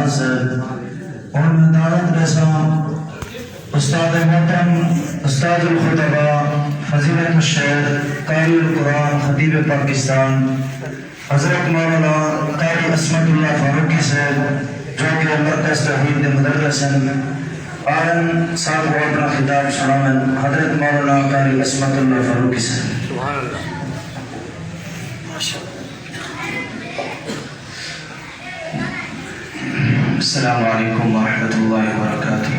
استاذ اور میں دعوت رساں استاد محترم استاد الخطبہ فضیلت الشیخ قاری القرآن خطیب پاکستان حضرت مولانا قاری عصمت اللہ فاروقی صاحب جو کہ مرکز توحید مدرس ہیں آرن صاحب کو اپنا خطاب سنائیں. حضرت مولانا قاری عصمت اللہ فاروقی صاحب. سبحان اللہ. السلام علیکم ورحمۃ اللہ وبرکاتہ.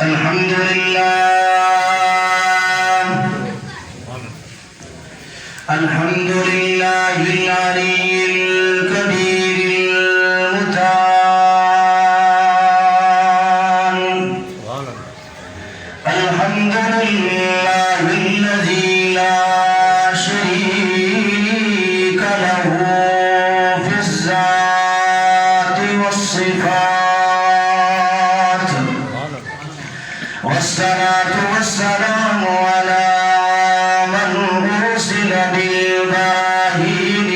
الحمد للہ الحمد للہ العلی الکبیر المتعال. الحمد للہ الذی لا شریک له فی الذات والصفات والصلاة والسلام على من أرسل بالبراهين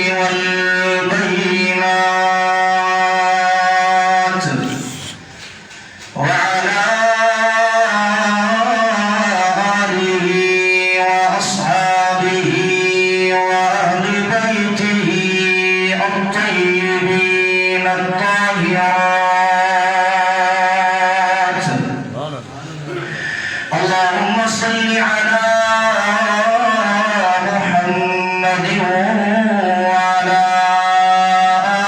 والبينات وعلى آله وأصحابه وأهل بيته الطيبين الطاهرات. اللهم صل على محمد وعلى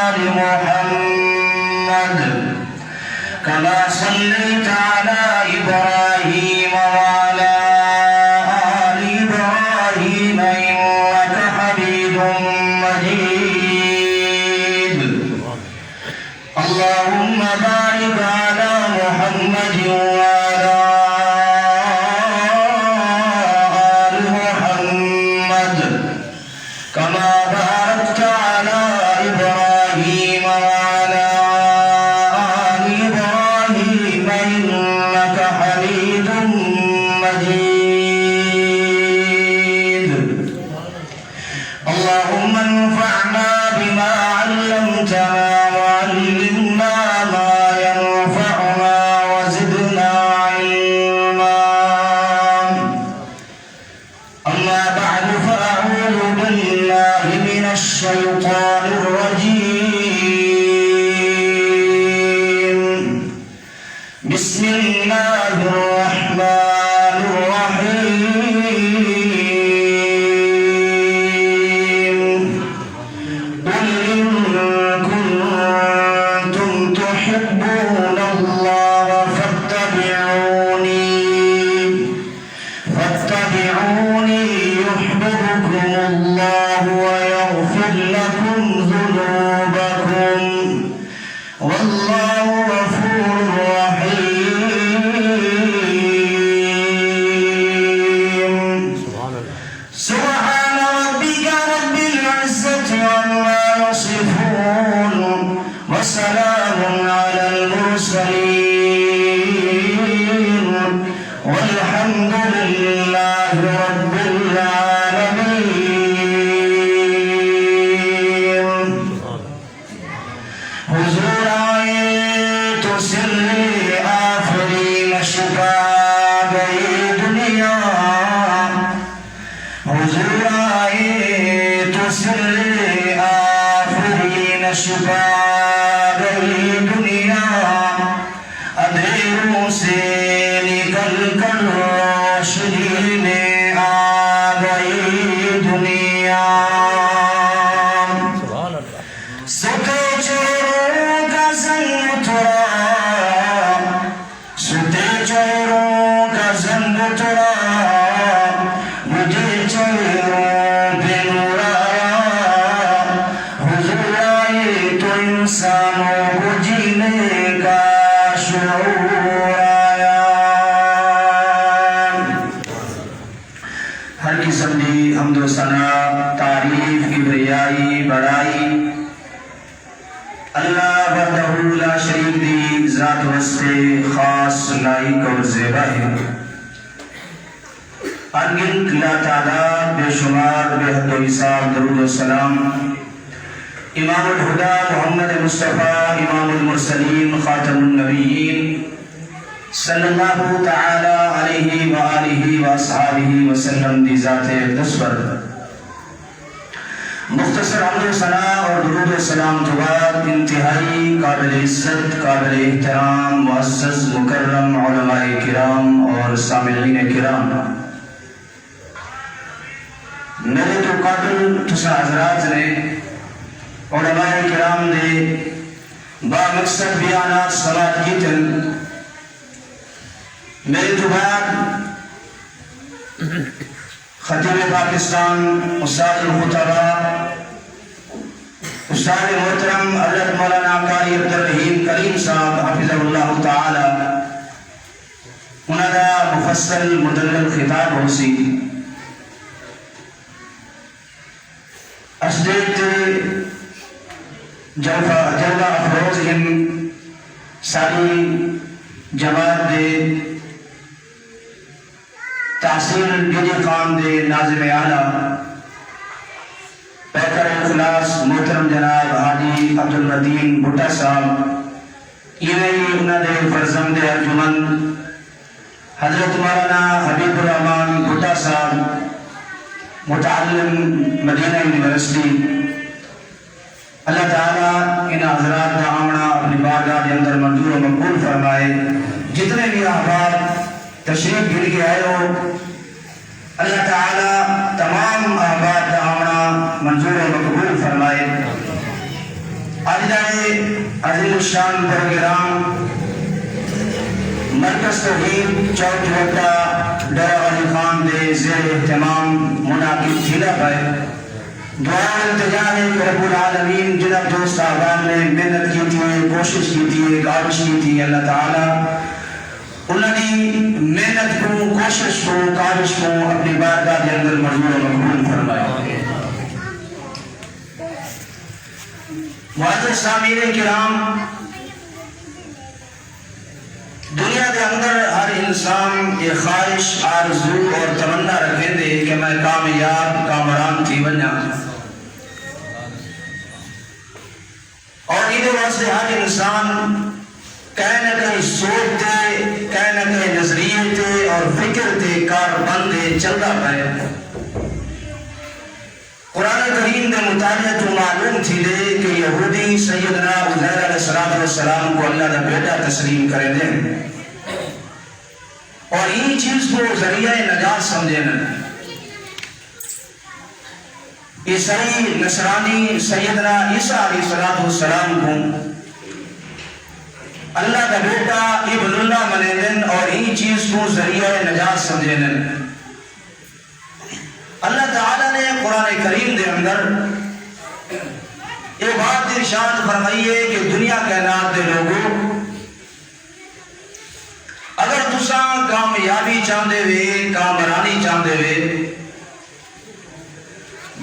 آل محمد كما صليت على إبراهيم وعلى آل إبراهيم إنك حميد مجيد. اللهم بارك على محمد وعلى كما باركت على إبراهيم وعلى آل إبراهيم إنك حميد مجيد. اللهم انفعنا بما علمتنا وعلمنا ما ينفعنا وزدنا علما. أما بعد فأعوذ بالله من الشيطان الرجيم. بسم الله الرحمن الرحيم. قل إن كنتم تحبون الله فاتبعوني يحببكم الله ويغفر لكم ذنوبكم والله غفور رحيم. سبحان ربك رب العزة عما يصفون وسلام على المرسلين والحمد لله رب العالمين. حضور آئے تو سر آفرین شفا گئی دنیا. حضور آئے تو سر آفرین شفا گئی دنیا. اندھیروں سے نکل کر روشنی میں آ گئی دنیا. ستے چہروں کا زنگ اترا ستے چہروں کا زنگ اترا مجھے چہروں پہ نور آیا. حضور آئے تو انسانوں کو جینے کا شعور آیا. ہر قسم کی حمد و ثنا تعریف کبریائی بڑائی اللہ وحدہ لا شریک دی ذات واسطے خاص لائق اور زیبا ہے. انگنت لا تعداد بے شمار بے حد و حساب درود و سلام امام الہدا محمد مصطفیٰ امام المرسلین خاتم النبیین صلی اللہ تعالی علیہ وآلہ وآصحابہ وسلم دی ذات اقدس پر مختصر حمد و ثنا اور درود و سلام کے بعد انتہائی قابل عزت قابل احترام معزز مکرم علماء کرام اور سامعین کرام، میرے تو قابل تسا حضرات نے علماء کرام دے با مقصد بیانات سماعت کیتن، میرے تو بعد خطیب پاکستان استاد الخطبہ استاد محترم حضرت مولانا قاری عبدالرحیم کریم صاحب حفظہ اللہ تعالی انہاں دا مفصل مدلل خطاب ہو سی اسدیت جلوہ افروز ہم ساری جماعت دے تحصیل بیدی خان دے ناظم اعلیٰ پیکر اخلاص محترم جناب حاجی عبدالمدین بھٹا صاحب، یہ انہوں نے فرزند ارجمن حضرت مولانا حبیب الرحمن بھٹا صاحب متعلم مدینہ یونیورسٹی، اللہ تعالیٰ ان حضرات کا آمنا اپنی بارگاہ کے اندر منظور و مقبول فرمائے۔ جتنے بھی احباب تشریف بھیڑ کے آئے ہو، اللہ تعالیٰ تمام احباب کا آمنا منظور و مقبول فرمائے۔ آج دائے عظیم الشان پروگرام مرکز توحید چوک وقتہ ڈیرہ غازی خان دے زیر اہتمام منعقد تھیلا پائے۔ دعا التجا ہے کہ رب العالمین جناب دوست احباب نے محنت کی تھی، کوشش کی تھی، کاوش کی تھی، اللہ تعالیٰ انہوں نے محنت کو، کوشش کو، کاوش کو اپنی بارگاہ کے اندر منظور و مقبول فرمائے۔ معزز سامعین کرام، دنیا کے اندر ہر انسان یہ خواہش، آرزو اور تمنا رکھے دے کہ میں کامیاب کامران تھی بنیا، اور یہ واسطے ہر انسان کہیں نہ کہیں سوچ دے، کہیں نہ کہیں نظریے دے اور فکر دے کار بندے چلتا پائے۔ قرآن کریم دے مطالعہ تو معلوم تھی لے کہ یہودی سیدنا عزیر علیہ السلام کو اللہ دا بیٹا تسلیم کرے دیں، اور یہ چیز کو ذریعہ نجات سمجھے نا۔ عیسائی نصرانی سیدنا عیسیٰ علیہ السلام کو اللہ کا بیٹا ابن اللہ منے دن اور این چیز کو ذریعہ نجات سمجھے دن۔ اللہ تعالیٰ نے قرآن کریم دے اندر ایک بات ارشاد فرمائی ہے کہ دنیا کائنات دے لوگوں، اگر تساں کامیابی چاہتے ہوئے، کامرانی چاہتے ہوئے،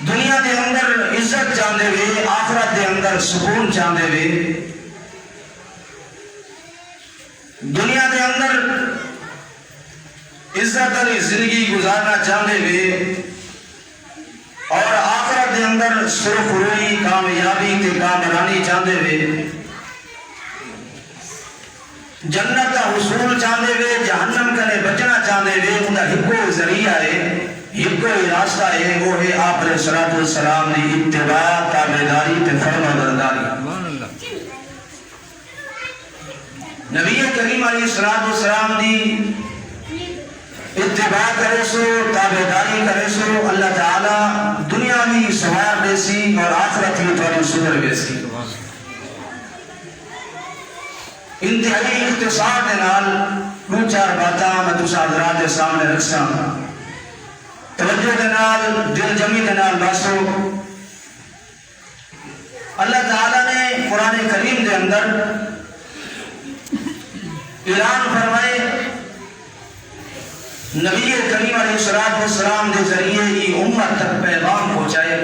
دنیا دے اندر عزت چاہتے ہوئے، آخرت دے اندر سکون چاہتے ہوئے، دنیا دے اندر عزت والی زندگی گزارنا چاہتے ہوئے اور آخرت دے اندر سرخروئی، کامیابی تے کامرانی چاہتے ہوئے، جنت کا حصول چاہتے ہوئے، جہنم کنے بچنا چاہتے ہوئے، ان کا ہکو ذریعہ ہے، ہکو راستہ ہے، وہ ہے آپ علیہ السلام نے اتباع، تابعداری تے فرما برداری۔ نبی کریم علیہ السلام دی اتباع کرے سو، تابعداری کرے سو، اللہ تعالیٰ دنیا بھی سوار بیسی اور آخرت بھی تھوڑی سدر بیسی۔ انتہائی اختصار دے نال دو چار باتاں میں تسا حضرات کے سامنے رکھساں، توجہ دے نال، دل جمی دے نال باسو۔ اللہ تعالیٰ نے قرآن کریم دے اندر اعلان فرمائے، نبی کریم علیہ السلام دے ذریعے ہی امت تک پیغام پہنچائے۔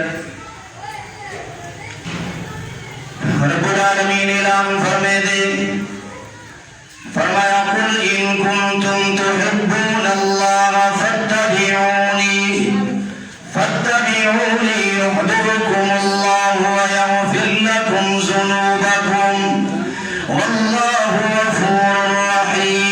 رب العالمین اعلان فرمائے دے، فرمایا قل ان کنتم تحبون اللہ فاتبعون فاتبعوني يحببكم الله ويغفر لكم ذنوبكم والله غفور رحيم.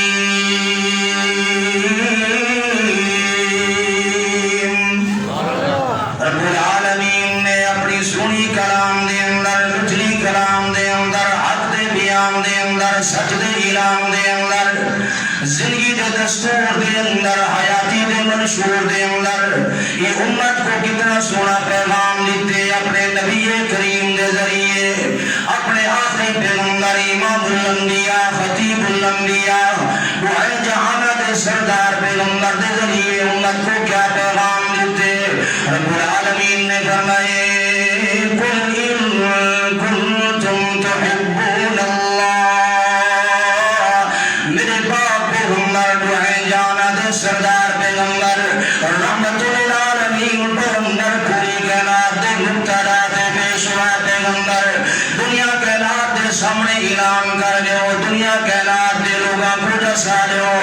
رب العالمین نے اپنی سونی کلام دے اندر لچلی کلام دے اندر حق دے بیان دے اندر سچ دے اعلان دے اندر زندگی دے دستور دے اندر حیاتی دے منشور دے اندر یہ امت کو کتنا سونا پیغام دیتے اپنے نبی کریم دے ذریعے اپنے آخری پیغمبر امام الانبیاء خطیب الانبیاء دعائے جہانہ دے سردار پیغمبر دے ذریعے امت کو کیا پیغام دیتے. رب العالمین نے فرمائے قل ان کنتم تحبون اللہ. میرے باپ پیغمبر دعائے جہانہ دے سردار پیغمبر رحمت العالمین پیغمبر پوری کائنات دے مبتدا دے پیشوا پیغمبر دنیا کائنات دے سامنے اعلان کر دیو دنیا کائنات دے لوگاں کو دسا دیو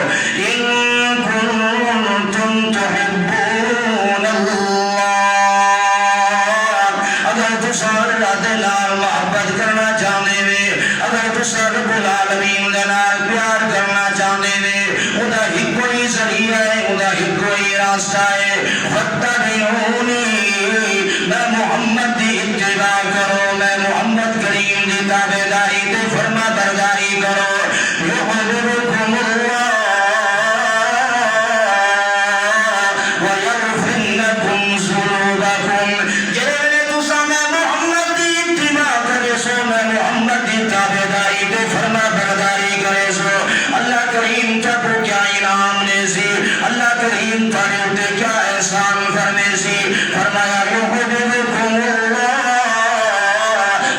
ان کنتم تحبون اللہ. اگر تساں اللہ دے نال محبت کرنا چاہندے وے اگر تساں رب العالمین دے نال پیار کرنا چاہندے وے اوندا ہی کوئی ذریعہ ہے اوندا ہی کوئی راستہ ہے. فاتبعونی میں محمد دی اتباع کرو میں محمد کریم دی تابعداری تے فرما برداری کرو. یحببکم اللہ ویغفر لکم ذنوبکم. جے تساں میں محمد دی اتباع کرے سو میں محمد دی تابعداری تے فرما برداری کرے سو اللہ کریم تک کیا انعام نے سی اللہ کریم تاریتے کیا احسان فرمے سی. فرمایا یحببکم اللہ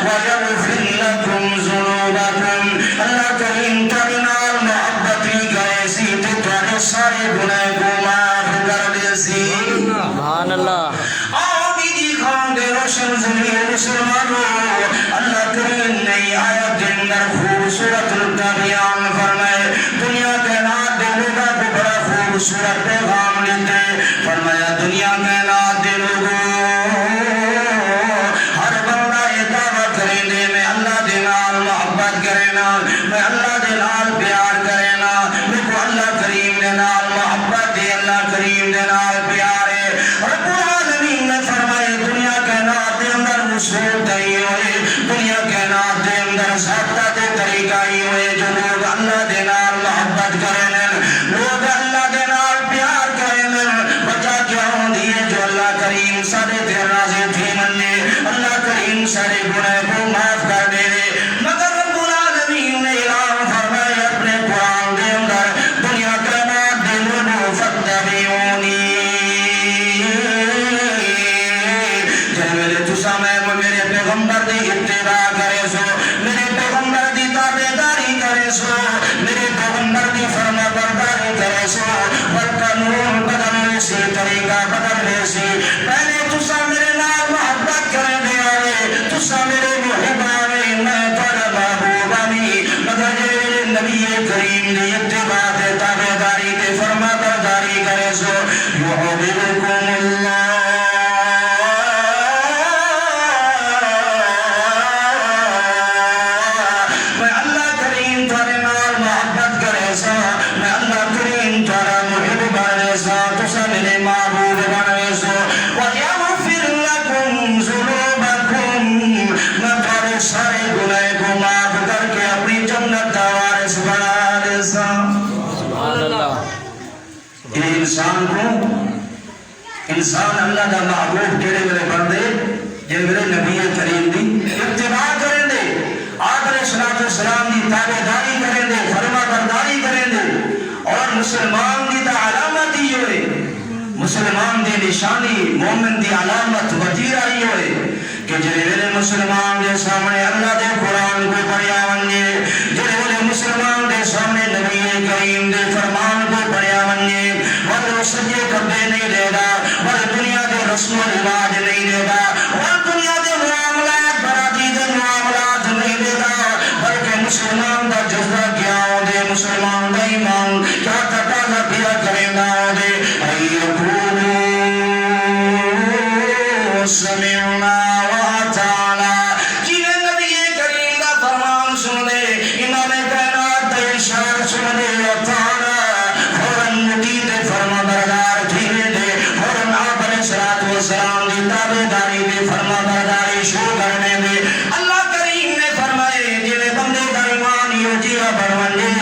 ویغفر لکم ذنوبکم. اللہ کریم تاریتے نال محبت بھی کرے سی تے تواڈے سارے گناہ کو معاف کر دے سی. سبحان اللہ. آبی جی خان دے روشن زمین مسلمانوں اللہ کریم نے آیت دے اندر خوبصورت کا بیان فرمائے دنیا کائنات دے لوگوں کو بڑا خوبصورت پیغام دیتے. فرمایا دنیا کائنات دے لوگوں ہر بندہ یہ دعویٰ کریں دے میں اللہ دے نال محبت کرے نا میں اللہ دے نال پیار کرے نا میں کو اللہ کریم دے نال محبت دے اللہ کریم دے نال پیار ہے. رب العالمین نے فرمائے دنیا کائنات دے اندر اصول دئی ہوئے دنیا کائنات دے اندر ضابطہ دے طریقہ ہی ہوئے جو لوگ اللہ دے نال محبت کریں لوگ اللہ دے نال پیار کریں وجہ کیا ہوندی ہے جو اللہ کریم سارے تے راضی تھی مننے اللہ کریم سارے گناہ کو معاف کر دے. مگر رب العالمین نے اعلان فرمایا اپنے قرآن دے اندر دنیا کائنات دے لوگوں فاتبعونی. میرے پیغمبر دی اتباع کرے سو میرے پیغمبر دی تابعداری کرے سو میرے پیغمبر دی فرما برداری کرے سو قانون بدلنے سے طریقہ بدلنے سے پہلے تسا میرے نال محبت کرے دے آئے تسا میرے محبانے میں تھوڑا محبوبانی مگر میرے نبی کریم دی اتباع دے تابعداری دے فرما برداری کرے سو یحببکم اللہ انسان کو انسان اللہ کا محبوب کہڑے میرے بندے جن میرے نبی کریم دی اتباع کریں دے آقا علیہ السلام دی تابعداری کریں دے فرما برداری کریں دے اور مسلمان دی تا علامت ہی ہوئے مسلمان دی نشانی مومن دی علامت وطیر آئی ہوئے کہ جنہے میرے مسلمان دے سامنے اللہ دے قرآن کو پڑھیا ونجے جنہے میرے مسلمان دے سامنے نبی کریم دے فرمان کو پڑھیا ونجے وہ سجے کبے نہیں دے گا وہ دنیا دے رسم و رواج نہیں دے گا وہ دنیا دے معاملات براتی دے معاملات نہیں دے گا بلکہ مسلمان دا جذبہ کیا ہو دے مسلمان دا ایمان کیا تقاضا کیا کرے گا ہو دے سمعنا وأطعنا جنہیں نبی کریم کا فرمان سن لے امام کائنات کا ارشاد سن لے اطعنا فوراً مطیع فرما بردار تھینے دے فوراً آپ علیہ الصلوۃ والسلام دی تابعداری دے فرما برداری شروع کرنے دے اللہ کریم نے فرمائے جنہیں بندے کا ایمان یوجیہ بڑھونے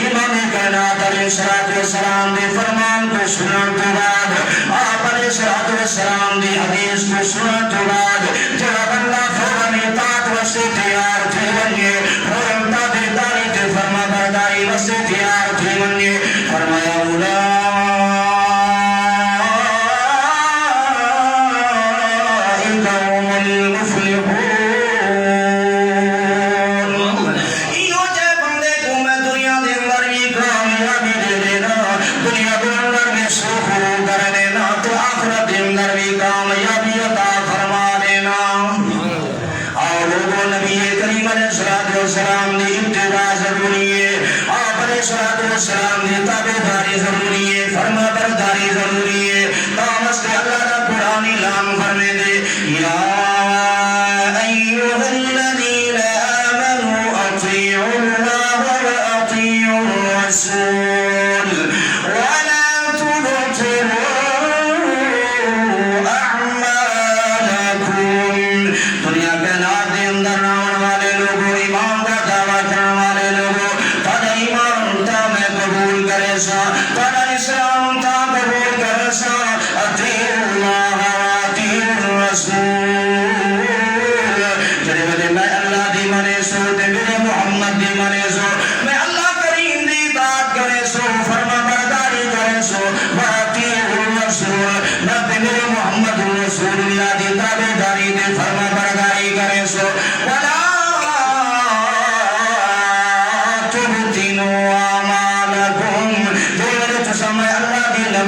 امام کائنات علیہ الصلوۃ والسلام دے فرمان کو سنن تو بعد آپ علیہ الصلوۃ والسلام دی حدیث کو سنن تو بعد جب اللہ فوراً اطاعت واسطے تیار تھے بنگے فوراً تابعداری تے فرما برداری واسطے تیار تھے بنگے فرمایا سلام دی اتباع ضروری ہے آپ علیہ السلام دی تابعداری ضروری ہے فرما برداری ضروری ہے تامس کے اللہ کا قرآن اعلان فرمے دے یا ایھا الذین آمنوا اطیعوا اللہ واطیعوا الرسول ولا تبطلوا اعمالکم دنیا کے نات دے اندر آنے والے لوگوں ایمان کا دعویٰ کرنے والے لوگوں تھوڑا ایمان تا میں قبول کرے سا تھوڑا اسلام تا قبول کرے سا اطیعوا اللہ واطیعوا الرسول جڑے ویلے میں اللہ دی منے سو تے میرے محمد دی منے سو میں اللہ کریم دی اطاعت کرے سو فرما برداری کرے سو واطیعوا الرسول میں تے میرے محمد رسول اللہ دی تابعداری دے فرما برداری کرے سو ولا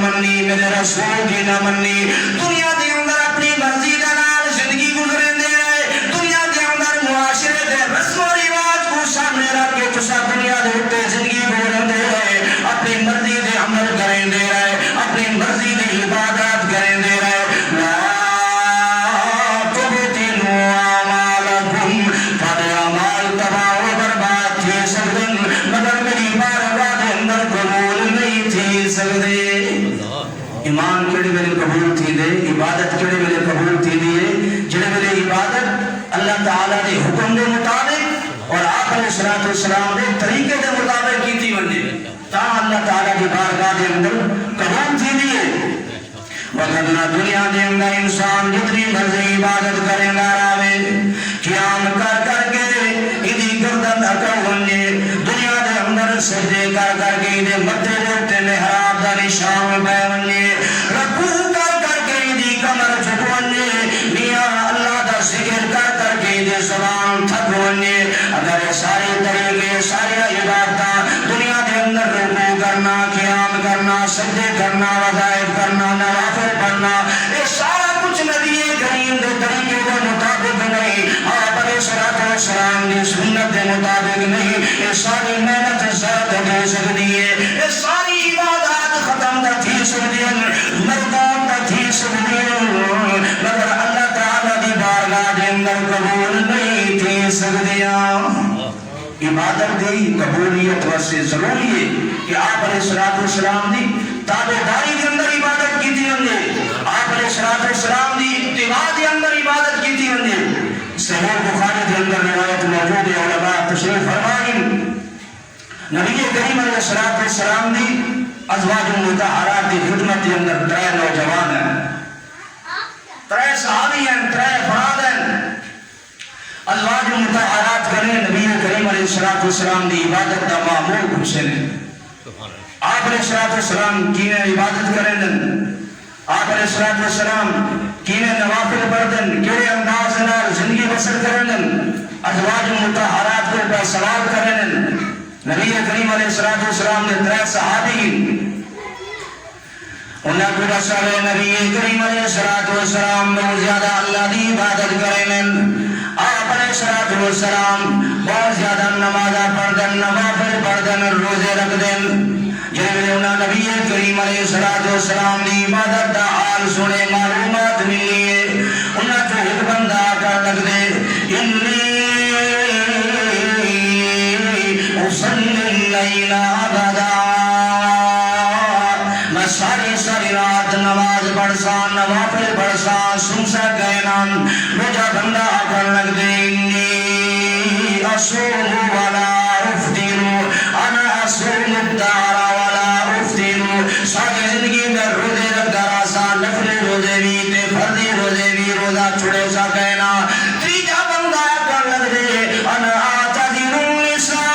منی میرے رسول کی نہ منی دنیا دے اندر اپنی مرضی دے نال زندگی گزرے دے رہے دنیا دے اندر معاشرے دے رسم و رواج کو سامنے رکھ کے تسا دنیا دے اوپر زندگی گزرے دے رہے اپنی مرضی دے عمل کریں دے رہے اپنی مرضی دی عبادت کریں دے رہے لا تبطلوا اعمالکم تھوڑے اعمال تباہ و برباد تھی سکدن مگر میری بارگاہ دے اندر قبول نہیں تھی سکدے ایمان کیڑے ویلے قبول تھی دے عبادت کیڑے ویلے قبول تھی دیے جڑے ویلے عبادت اللہ تعالیٰ دے حکم دے مطابق اور آپ علیہ الصلوۃ والسلام دے طریقے دے مطابق کیتی وندے تا اللہ تعالیٰ دی بارگاہ دے اندر قبول تھی دیے وگرنہ دنیا دے اندر انسان جتنی مرضی عبادت کرے گا راوے قیام کر کر کے ادھی گردن اکڑ ونجے دنیا دے اندر سجدے کر کر کے ادھے مدھے دے اتے محراب دا نشان پہ ونجے رکوع کر کر کے ادھی کمر چھٹ ونجے میاں اللہ دا ذکر کر کر کے ادھے زبان تھک ونجے اگر سارے طریقے سارے عبادتاں دنیا دے اندر رکوع کرنا قیام کرنا سجدے کرنا وظائف کرنا نوافل پڑھنا یہ سارا کچھ نبی کریم دے طریقے کے مطابق نہیں آپ علیہ الصلوۃ والسلام دی سنت دے مطابق نہیں یہ ساری محنت ضائع ہو سکتی ہے یہ ساری عبادات ختم نہ تھی سکتی ہیں مردان نہ تھی سکتی ہیں مگر اللہ تعالیٰ دی بارگاہ دے اندر قبول نہیں تھی سکتیاں عبادت دی قبولیت واسطے ضروری ہے کہ آپ علیہ الصلوۃ والسلام دی تابعداری کے اندر عبادت کی تھی ہوں گے آپ علیہ الصلوۃ والسلام دی اتباع کے اندر عبادت کی تھی ہوں گے صحیح بخاری کے اندر روایت موجود ہے علماء تشریح فرمائیں نبی کریم علیہ الصلوۃ والسلام دی ازواج مطہرات کی خدمت کے اندر 3 نوجوان ہیں 3 صحابی ہیں 3 افراد ہیں ازواج مطہرات کرنے نبی کریم علیہ الصلوۃ والسلام دی عبادت دا معمول حسین آپ علیہ الصلوۃ والسلام کینے عبادت کریں آپ علیہ الصلوۃ والسلام کینے نوافل پڑھدن کیڑے انداز نال زندگی بسر کریں ازواج مطہرات کو پر سوال کریں نبی کریم علیہ الصلوۃ والسلام نے 3 صحابی انہاں کو رسول نبی کریم علیہ الصلوۃ والسلام بہت زیادہ اللہ دی عبادت کریں آپ علیہ الصلوۃ والسلام بہت زیادہ نمازاں پڑھدن نوافل پڑھدن روزے رکھدن جب انہاں نبی کریم علیہ الصلوۃ والسلام دی عبادت دا حال سنے معلومات ملی ہے انہاں سن سکینا روزہ بندہ کر لگ دے اصوم ولا افطر انا اصوم الدار ولا افطر ساری زندگی میں روزے رکھتا رہا نفل روزے بھی تے فرضی روزے بھی روزہ چھوڑے سکینا تیجا بندہ کر لگ دے انا اعتذر النساء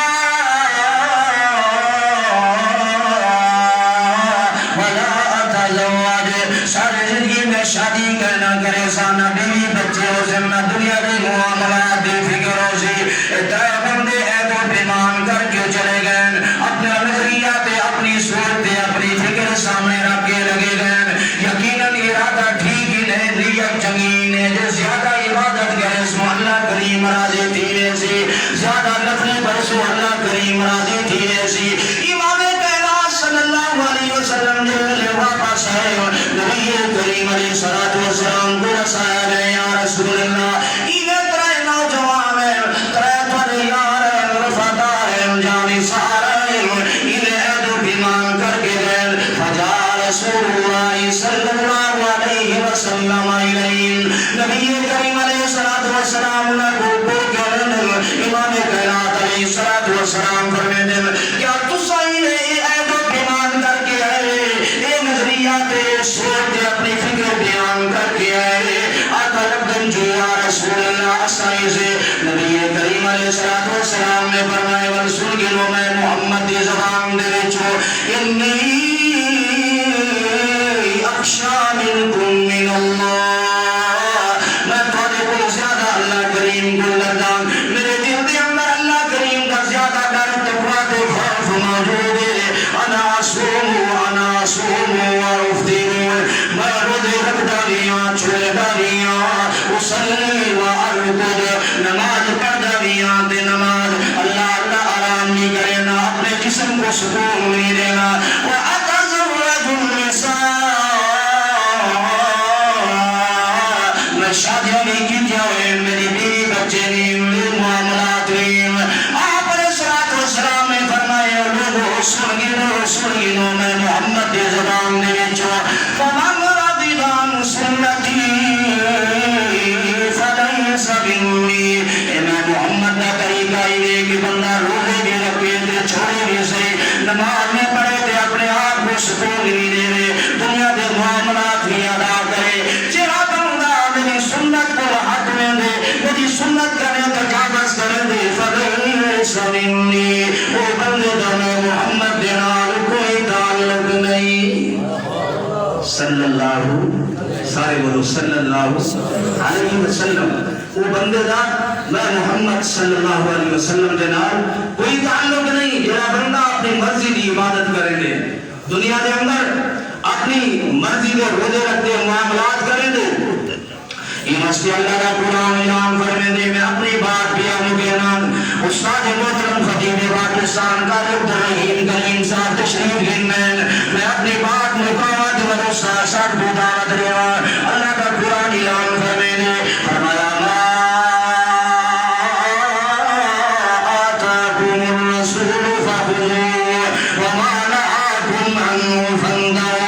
ولا اتزوج ساری زندگی میں شادی کرنا کرے سانا بیوی بچے ہو ذمہ دنیا کی معاملات دی فکر ہو سی اتنے بندے عیب و بیمان کر کے چلے گئے اپنے نظریات اپنی صورت اپنی فکر سامنے رکھ کے لگے گئے یقیناً ارادہ ٹھیک ہی نہیں نیت چنگی نے جو زیادہ عبادت کرے سو اللہ کریم راضی تھیرے سی زیادہ نفل پر سو اللہ کریم راضی تھیرے سی امام کائنات صلی اللہ علیہ وسلم نے واپس ہے نبی کریم علیہ السلام کو رسایا گئے یا رسول اللہ انہیں ترائے نوجوان ہیں ترائے پر یار وفادار ہیں جانی سارا ہیں انہیں عید و بیمان کر کے گئے فجا رسول اللہ صلی اللہ علیہ وسلم علیہ نبی کریم علیہ السلام نے کو امام کائنات علیہ السلام فرمے دیں کیا تسائی نے عید و بیمان کر کے آئے اے نظریات سوچ اپنی فکر بیان کر کے آئے آقا لبدن جو یا رسول اللہ اسائی سے نبی کریم علیہ السلام نے فرمائے ورسول کی لو میں محمد دی زبان دے وچو انی اخشا منکم من اللہ میں تھوڑے کو زیادہ اللہ کریم کو لردان میرے دل دے اندر اللہ کریم کا زیادہ ڈر تقویٰ تے خوف موجود ہے انا اصوم وافطر میں روزے رکھتا دیاں چھوڑے داریاں اصلی وارقد نماز پڑھتا دیاں تے نماز اللہ آرام نہیں کرے نا اپنے جسم کو سکون نہیں دینا وَأَتَزَوَّجُ النِّسَاءَ میں شادیاں نہیں کی جاؤے میری بیوی بچے نہیں میرے معاملات نہیں آپ علیہ السلام نے فرمایا لوگوں سنگینوں میں محمد دی زبان دے وچوں فَمَنْ رَضِيَ عَنْ سُنَّتِي فَلَيْسَ مِنِّي اے میں محمد کا طریقہ یہ کہ بندہ روزے بھی رکھے تے چھوڑے بھی صحیح نماز میں پڑھے تے اپنے آپ کو سکون نہیں دے رہے دنیا کے معاملات بھی ادا کرے جہاں بندہ میری سنت کو حق میں دے میری سنت کرے تجاوز کرے دے فَلَيْسَ مِنِّي وہ بندے دونوں محمد دے نال کوئی تعلق نہیں صلی اللہ سارے بولو صلی اللہ علیہ وسلم وہ بندے دا میں محمد صلی اللہ علیہ وسلم دے نال کوئی تعلق نہیں یہ بندہ اپنی مرضی دی عبادت کریں گے دنیا دے اندر اپنی مرضی دے روزے رکھتے معاملات کریں گے یہ مستی اللہ کا قرآن اعلان فرمے دے میں اپنی بات بیان بیان استاد محترم خطیب پاکستان کا عبدالرحیم کریم صاحب تشریف گنمین میں اپنی بات مقامات و ساتھ بداوت رہا اللہ کا قرآن اعلان فرمے دے فرمایا ما آتاکم الرسول فخذوه وما نهاکم عنه فانتهوا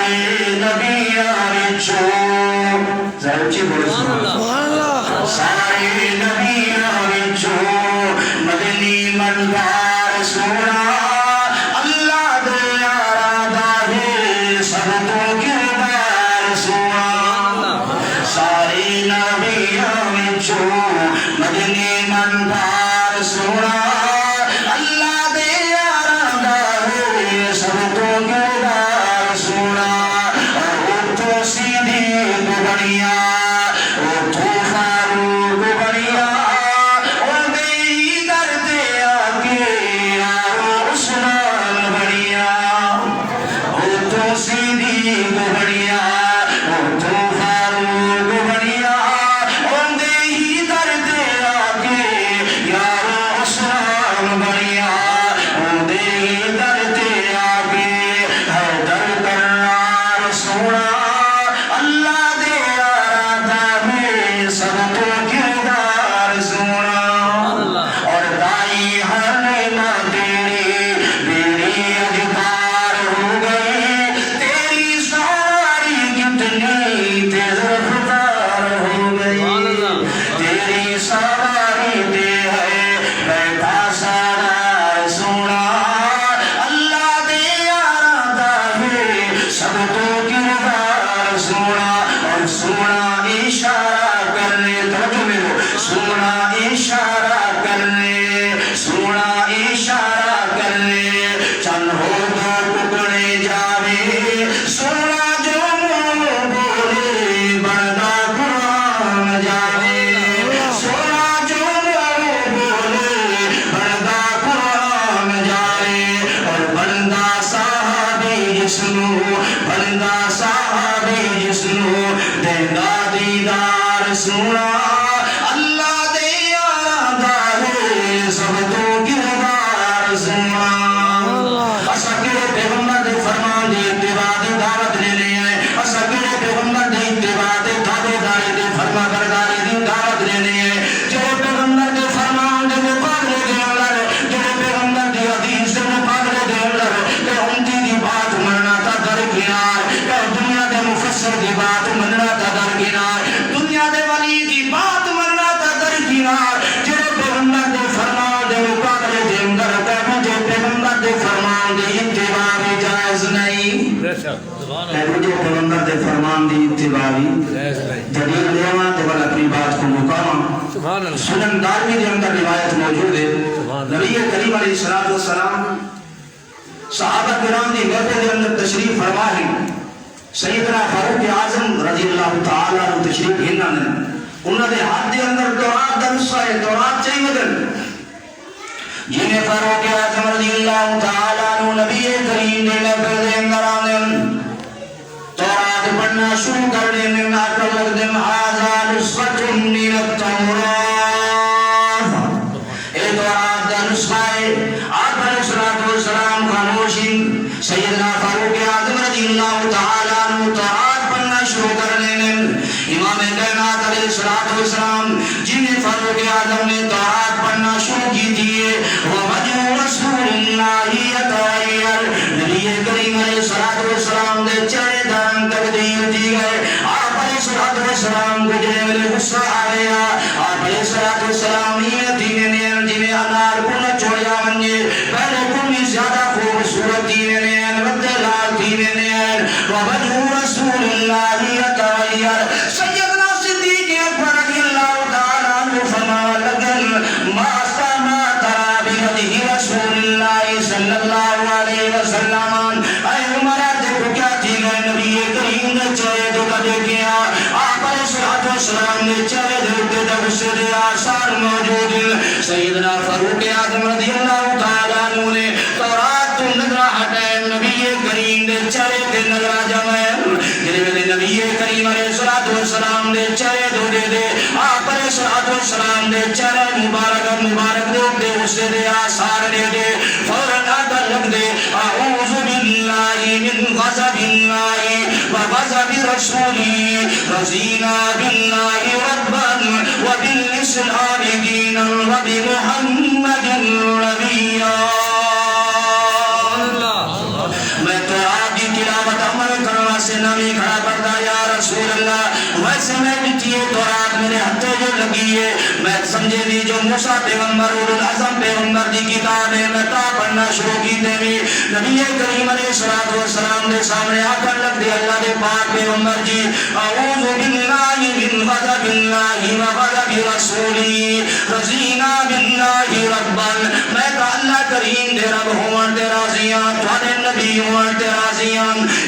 سارے نبیاں وچوں ذرا اونچی بولو سبحان اللہ سارے نبیاں وچوں مدنی منظار سونا اللہ دے یاراں دا ہے سب تو کردار سونا سارے نبیاں وچوں مدنی منظار سونا اللہ دے یاراں دا ہے سب تو کردار سونا اور تو صدیق بنیا اور تو فاروق بنیا اور میری در تے آ کے یارو عثمان بنیا اور تو صدیق بنیا اور تو فاروق بنیا اور میری در تے آ کے یارو عثمان بنیا اور میری در تے آ کے حیدر کرار سونا اللہ دے یاراں دا ہے سب تو کردار سونا اور دائی حلیمہ تیری میری ادھکار ہو گئی تیری سواری کتنی تیز رفتار ہو گئی تیری سواری دے ہے بیٹھا سارا سونا اللہ دے یاراں دا ہے سب تو کردار سونا اور سونا اشارہ کرنے توجہ میرے سونا اشارہ کرنے سونا اشارہ کرنے چند ہو دو ٹکڑے جاوے سونا جو منہ بولے بندہ قرآن جاوے سونا جو منہ بولے بندہ قرآن جاوے اور بندہ صحابی جسنو بندہ صحابی جسنو دینا دیدار سونا اللہ دے یاراں دا ہے سب تو کردار سونا اسا کیڑے پیغمبر دے فرمان دی اتباع دی دعوت لینے آئے اسا کیڑے پیغمبر دے اتباع دے تابعداری دے فرما برداری دی دعوت لینے آئے جڑے پیغمبر دے فرمان دے مقابلے دے اندر جڑے پیغمبر دی حدیث دے مقابلے دے اندر کہ امتی دی بات مننا تا درکنار کہ دنیا دے مفسر دی بات مننا تا درکنار دنیا دے ولی دی بات مننا تا درکنار جڑے پیغمبر دے فرمان دے مقابلے دے اندر کہ مجھے پیغمبر دے فرمان دے اتباع بھی جائز نہیں کہ مجھے پیغمبر دے فرمان دی اتباع بھی دلیل لیوا تے والا اپنی بات کو مقام سنن داروی دے اندر روایت موجود ہے نبی کریم علیہ الصلوۃ والسلام صحابہ کرام دی بیٹے دے اندر تشریف فرما ہے سیدنا فاروق اعظم رضی اللہ تعالی عنہ تشریف ہننا نے انہاں دے ہاتھ دے اندر تورات دا نسخہ ہے تورات چاہیے ودن جنہیں فاروق اعظم رضی اللہ تعالی عنہ نبی کریم دے محفل دے اندر آنے تورات پڑھنا شروع کرنے میں ناکر لگ دن حاضا نسخت من التورات اے تورات دا نسخہ ہے آپ علیہ السلام خاموشی سیدنا فاروق اعظم رضی اللہ تعالی عنہ تورات پڑھنا شروع کرنے میں امام کائنات علیہ السلام جنہیں فاروق اعظم نے تورات پڑھنا شروع کی تھی وَوَجْهُ رَسُولِ اللَّهِ يَتَغَيَّرُ نبی کریم علیہ السلام دے چہرے دان تبدیل دی گئے آپ علیہ السلام کو جنہیں ملے غصہ آیا آپ علیہ السلام یہ دینے نے جنہیں انار کن چوڑیا منجے پہلے کنی زیادہ خوبصورت دینے نے بدلال دینے نے وَوَجْهُ رَسُولِ اللَّهِ يَتَغَيَّرُ سیدنا صدیق اکبر رضی اللہ تعالی عنہ فرمان لگن ماستا ما ترا بوجہ رسول اللہ صلی اللہ علیہ وسلم اے عمرہ دیکھو کیا تھی گئے نبی کریم نے چہرے دو کا دیکھیا آپ علیہ السلام نے چہرے دو کے سے دے آثار موجود سیدنا فاروق اعظم رضی اللہ تعالی عنہ نے تورات تو نظرہ ہٹائے نبی کریم نے چہرے دے نظرہ جمائے نبی کریم علیہ السلام نے چہرے دو دے آپ علیہ السلام نے چہرے مبارک دے اسے دے آثار دے فوراً آدھر لگ دے اعوذ باللہ من غضب اللہ و غضب رسولی رضینا باللہ ربا و بالاسلام دینا و بمحمد نبیا میں تو آپ کی تلاوت عمل کرنا واسطے نامی کھڑا کرتا یا رسول اللہ ویسے میں بچیے تو رات میرے ہتھے جو لگی ہے میں سمجھے بھی جو موسیٰ پیغمبر اولوالعظم پیغمبر دی کتاب ہے میں تا پڑھنا شروع کی دے بھی نبی کریم علیہ السلام دے سامنے آ کر لگ دے اللہ دے پاک پیغمبر جی اعوذ باللہ من غضب اللہ و غضب رسولی رضینا باللہ ربا میں کہا اللہ کریم دے رب ہوان دے راضیاں تھوڑے نبی ہوان دے راضیاں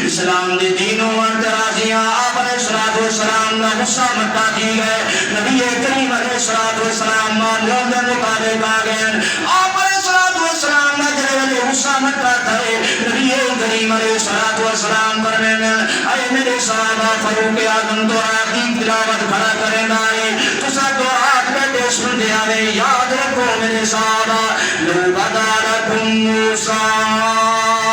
اسلام دے دین ہوان دے راضیاں آپ علیہ السلام نہ غصہ مٹا دی گئے نبی کریم علیہ السلام مان دے مطابق آ گئے آپ علیہ السلام نہ جلے والے غصہ مٹا تھے نبی کریم علیہ السلام کرنے میں اے میرے صحابہ فاروق اعظم تو آخری تلاوت کھڑا کریں گے تو سب تو آٹھ بیٹے سن دیا میں یاد رکھو میرے صحابہ لو بدا لکم موسیٰ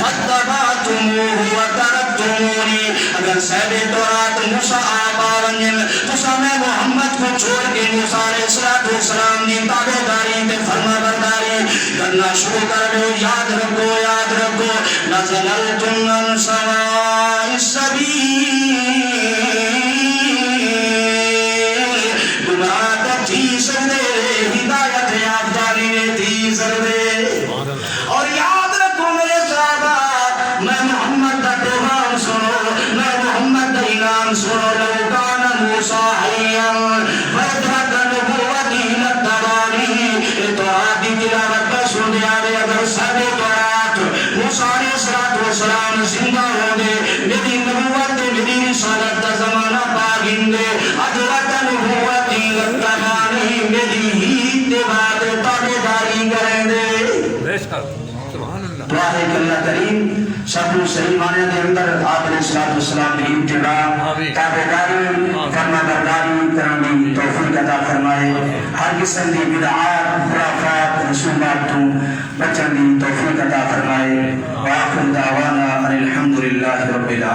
فاتبعتموه وترکتمونی اگر صحب تورات موسیٰ آپ آرنجن تو سب میں محمد کو چھوڑ کے موسیٰ علیہ السلام نے تابعداری میں فرما برداری کرنا شروع کر دو یاد رکھو نزلتم من سماء السبیل گمراہ تھی سردے ہدایت یافتہ تھی سردے اور یاد رکھو میرے صحابہ میں محمد کا پیغام سنو میں محمد کا اعلان سنو لو کان موسیٰ حیا وادرک نبوتی لاتبعنی تورات کی تلاوت پر سن دیا گئے اگر سب تورات موسیٰ علیہ السلام زندہ ہوں گے میری نبوت میری رسالت کا زمانہ پاگیں گے ادرک نبوتی لاتبعنی میری ہی اتباع تابعداری کریں گے دعا ہے کہ اللہ کریم سب صحیح معنی کے اندر آپ علیہ السلام کی اتباع تابعداری فرما برداری کرنے توفیق عطا فرمائے ہر قسم کی بدعات خرافات رسومات تو بچن دی توفیق عطا فرمائے وآخر دعوانا ان الحمدللہ رب العالمین